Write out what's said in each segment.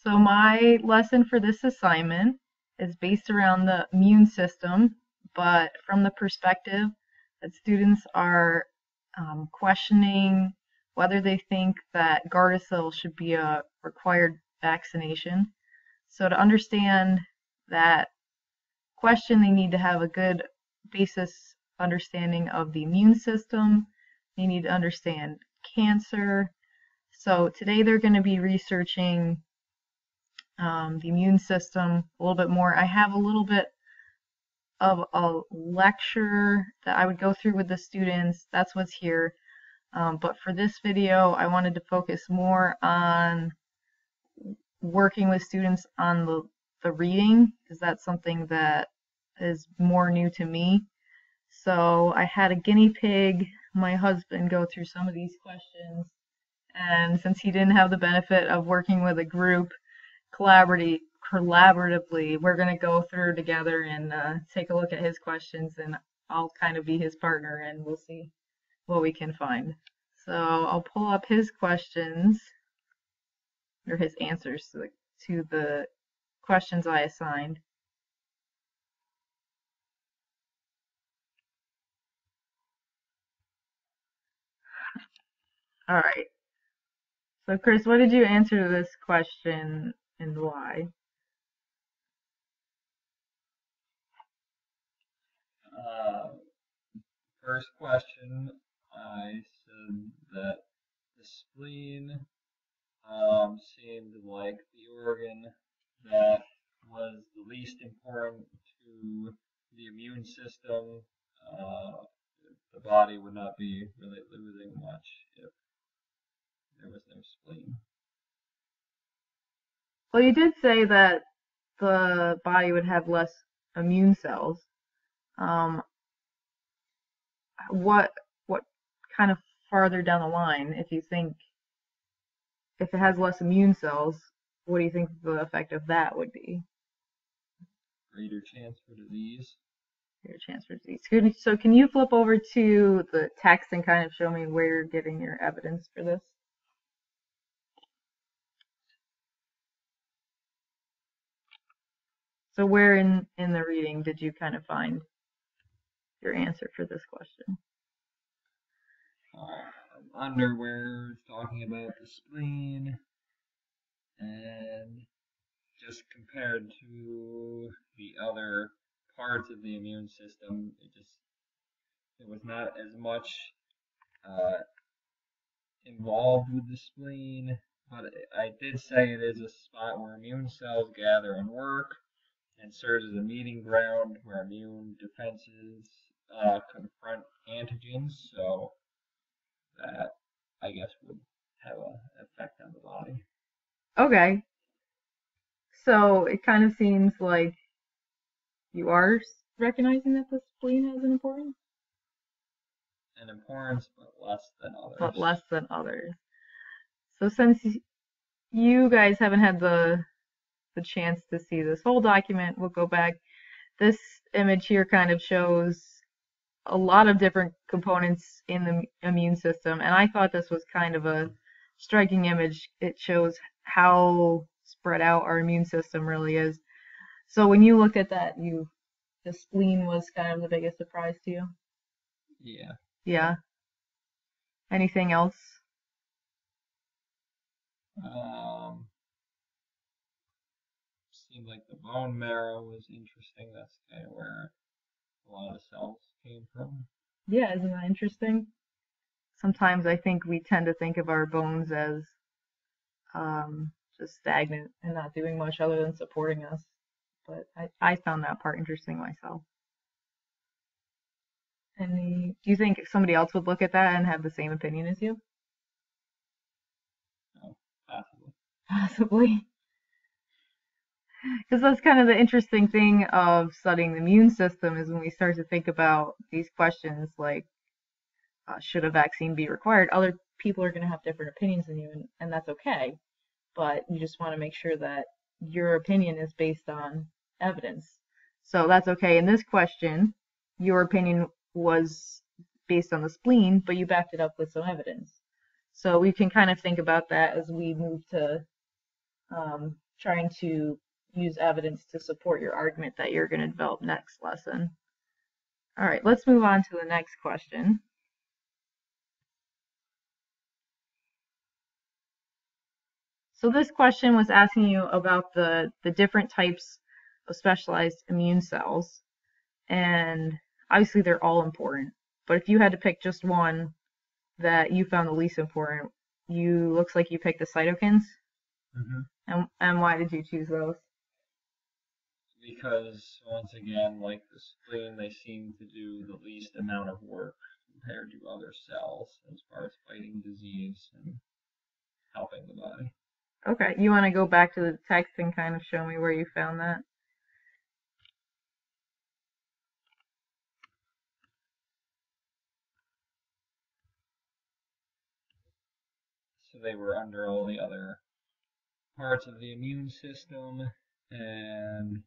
So my lesson for this assignment is based around the immune system, but from the perspective that students are questioning whether they think that Gardasil should be a required vaccination. So to understand that question, they need to have a good basis understanding of the immune system. They need to understand cancer. So today they're going to be researching the immune system a little bit more. I have a little bit of a lecture that I would go through with the students. That's what's here. But for this video, I wanted to focus more on working with students on the reading, because that's something that is more new to me. So I had a guinea pig, my husband, go through some of these questions. And since he didn't have the benefit of working with a group collaboratively, we're going to go through together and take a look at his questions, and I'll kind of be his partner, and we'll see what we can find. So I'll pull up his questions, or his answers to the questions I assigned. All right. So Chris, what did you answer to this question and why? First question, I said that the spleen seemed like the organ that was the least important to the immune system. The body would not be really losing much if there was no spleen. Well, you did say that the body would have less immune cells. Um, what kind of farther down the line, if you think if it has less immune cells, what do you think the effect of that would be? Greater chance for disease. Greater chance for disease. So can you flip over to the text and kind of show me where you're getting your evidence for this? So where in the reading did you kind of find your answer for this question? Underwear talking about the spleen, and just compared to the other parts of the immune system, it was not as much involved with the spleen. But I did say it is a spot where immune cells gather and work, and serves as a meeting ground where immune defenses confront antigens. So that, I guess, would have an effect on the body. Okay. So it kind of seems like you are recognizing that the spleen has an importance, An importance, but less than others. but less than others. So since you guys haven't had the chance to see this whole document, we'll go back. This image here kind of shows a lot of different components in the immune system, and I thought this was kind of a striking image. It shows how spread out our immune system really is. So when you looked at that, the spleen was kind of the biggest surprise to you? Yeah. Yeah. Anything else? Seemed like the bone marrow was interesting. That's kind of where a lot of the cells came from. Yeah, isn't that interesting? Sometimes I think we tend to think of our bones as just stagnant and not doing much other than supporting us. But I found that part interesting myself. And do you think somebody else would look at that and have the same opinion as you? No, possibly. Possibly. Because that's kind of the interesting thing of studying the immune system is when we start to think about these questions like, should a vaccine be required? Other people are going to have different opinions than you, and that's okay. But you just want to make sure that your opinion is based on evidence. So that's okay. In this question, your opinion was based on the spleen, but you backed it up with some evidence. So we can kind of think about that as we move to trying to use evidence to support your argument that you're going to develop next lesson. All right, let's move on to the next question. So this question was asking you about the different types of specialized immune cells, and obviously they're all important. But if you had to pick just one that you found the least important, looks like you picked the cytokines. Mm-hmm. And why did you choose those? Because once again, like the spleen, they seem to do the least amount of work compared to other cells as far as fighting disease and helping the body. Okay, you want to go back to the text and kind of show me where you found that? So they were under all the other parts of the immune system, and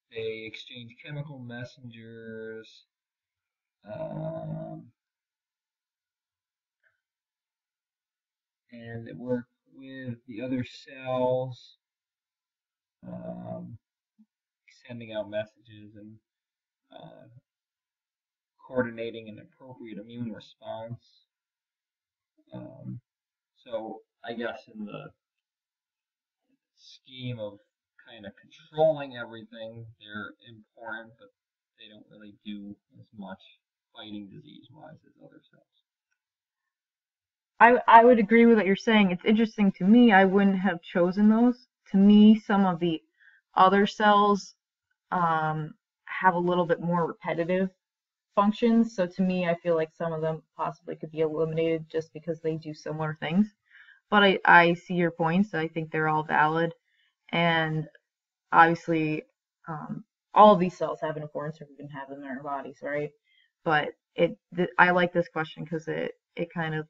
they exchange chemical messengers. And they work with the other cells, sending out messages and coordinating an appropriate immune response. So I guess in the scheme of kind of controlling everything, they're important, but they don't really do as much fighting disease-wise as other cells. I would agree with what you're saying. It's interesting to me. I wouldn't have chosen those. To me, some of the other cells have a little bit more repetitive functions. So to me, I feel like some of them possibly could be eliminated just because they do similar things. But I see your points. I think they're all valid. And obviously, all of these cells have an importance if we can have them in our bodies, right? But I like this question because it kind of,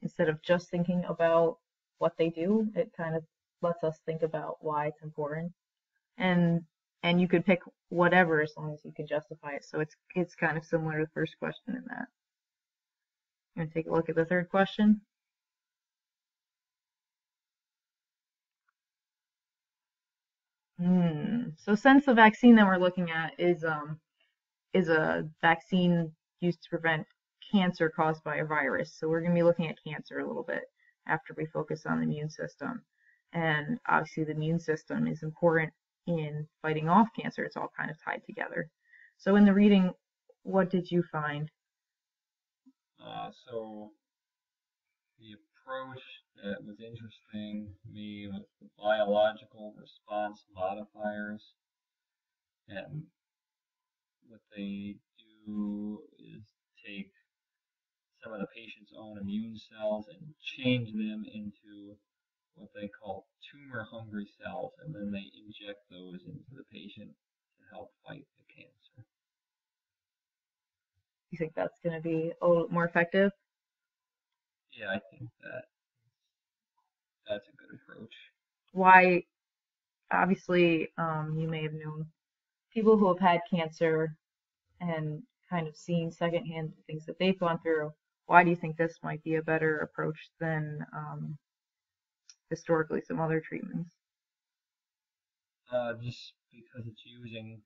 instead of just thinking about what they do, it kind of lets us think about why it's important. And you could pick whatever as long as you can justify it. So it's kind of similar to the first question in that. You want to take a look at the third question? So since the vaccine that we're looking at is a vaccine used to prevent cancer caused by a virus, so we're going to be looking at cancer a little bit after we focus on the immune system. And obviously the immune system is important in fighting off cancer. It's all kind of tied together. So in the reading, what did you find? So the approach that was interesting to me was the biological response modifiers. And what they do is take some of the patient's own immune cells and change them into what they call tumor hungry cells, and then they inject those into the patient to help fight the cancer. You think that's going to be a little more effective? Yeah, I think that's a good approach. Why? Obviously, you may have known people who have had cancer and kind of seen secondhand the things that they've gone through. Why do you think this might be a better approach than historically some other treatments? Just because it's using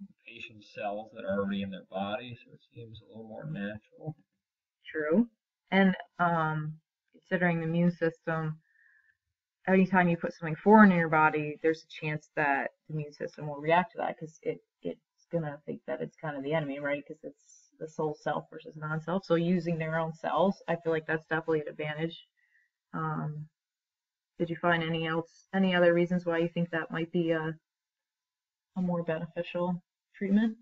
the patient's cells that are already in their body, so it seems a little more natural. True. And considering the immune system, anytime you put something foreign in your body, there's a chance that the immune system will react to that because it's gonna think that it's kind of the enemy, right? Because it's the soul self versus non-self. So using their own cells, I feel like that's definitely an advantage. Did you find any other reasons why you think that might be a more beneficial treatment?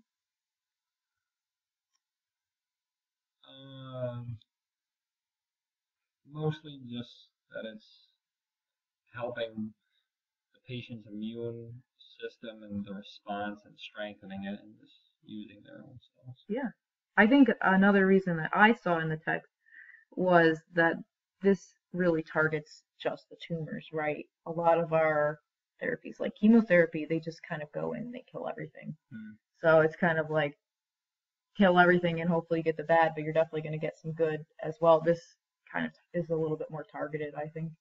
Mostly just that it's helping the patient's immune system and the response and strengthening it and just using their own cells. Yeah. I think another reason that I saw in the text was that this really targets just the tumors, right? A lot of our therapies, like chemotherapy, they just kind of go in and they kill everything. So it's kind of like kill everything and hopefully get the bad, but you're definitely going to get some good as well. This kind of is a little bit more targeted, I think.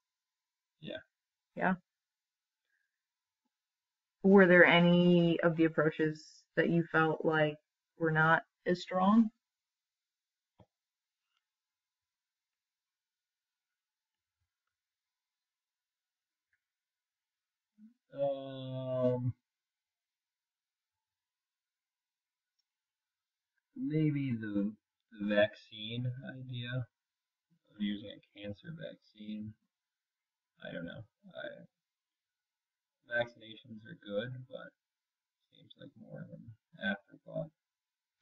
Yeah. Yeah. Were there any of the approaches that you felt like were not as strong? Um, maybe the vaccine idea of using a cancer vaccine. I don't know. Vaccinations are good, but seems like more of an afterthought.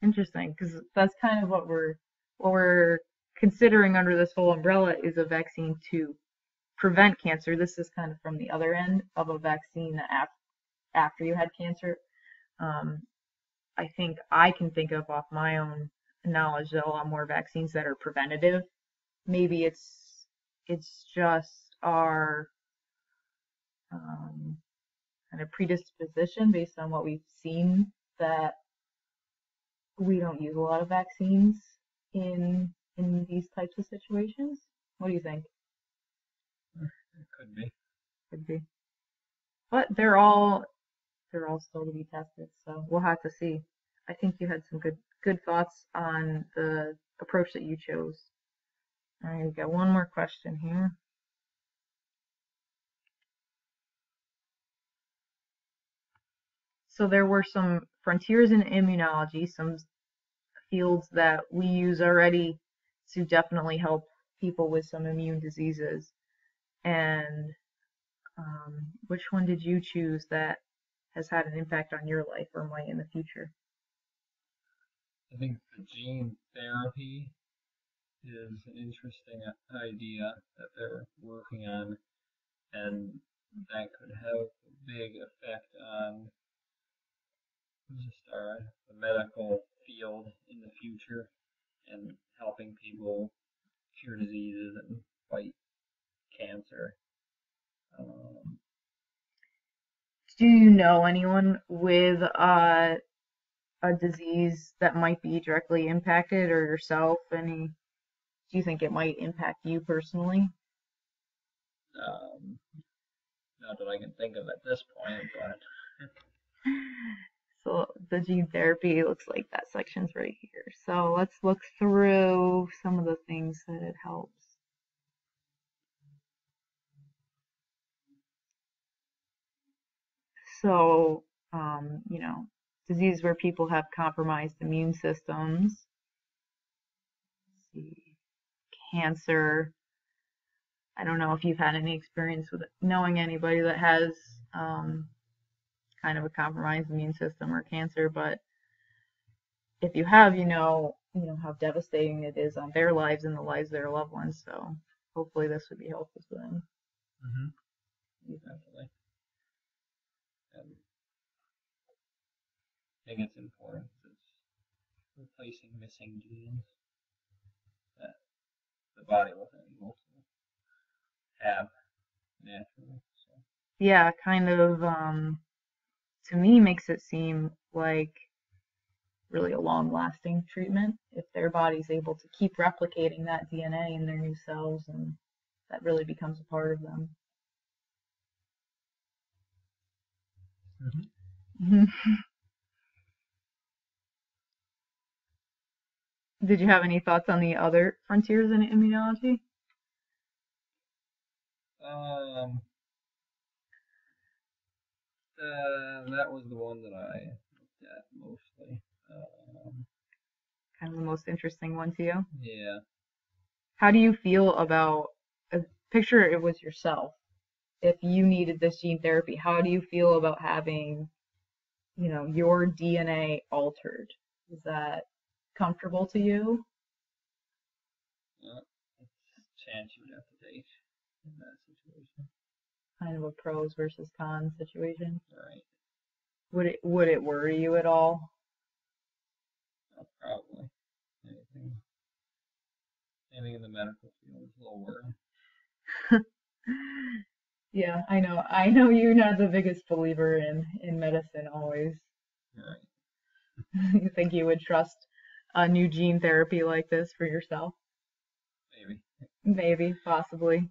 Interesting, because that's kind of what we're considering under this whole umbrella is a vaccine to prevent cancer. This is kind of from the other end of a vaccine after you had cancer. Um, I think I can think of off my own knowledge that a lot more vaccines that are preventative. Maybe it's just our um, kind of predisposition based on what we've seen that we don't use a lot of vaccines in these types of situations. What do you think? It could be. Could be, but they're all still to be tested, so we'll have to see. I think you had some good thoughts on the approach that you chose. All right, we got one more question here. So there were some frontiers in immunology, some fields that we use already to definitely help people with some immune diseases. And which one did you choose that has had an impact on your life or might in the future? I think the gene therapy is an interesting idea that they're working on, and that could have a big effect on just the medical field in the future and helping people cure diseases and fight cancer. Um, Do you know anyone with a disease that might be directly impacted or yourself? Any, do you think it might impact you personally? um, Not that I can think of at this point, but So the gene therapy looks like that section's right here. So let's look through some of the things that it helps. So, disease where people have compromised immune systems. Let's see, cancer. I don't know if you've had any experience with knowing anybody that has um, kind of a compromised immune system or cancer, but if you have, you know how devastating it is on their lives and the lives of their loved ones. So hopefully this would be helpful to them. mm-hmm. Definitely. And I think it's important. It's replacing missing genes that the body wasn't able to have naturally. So. Yeah, kind of to me makes it seem like really a long lasting treatment if their body's able to keep replicating that DNA in their new cells and that really becomes a part of them. Mm-hmm. Did you have any thoughts on the other frontiers in immunology? Um, that was the one that I looked at mostly. Kind of the most interesting one to you. Yeah. How do you feel about picture it was yourself? If you needed this gene therapy, how do you feel about having, your DNA altered? Is that comfortable to you? It's a chance you would have to take in that situation. Kind of a pros versus cons situation. Right. Would it worry you at all? Probably. Anything. Anything in the medical field is a little worrying. Yeah, I know. I know you're not the biggest believer in medicine always. Right. You think you would trust a new gene therapy like this for yourself? Maybe. Maybe, possibly.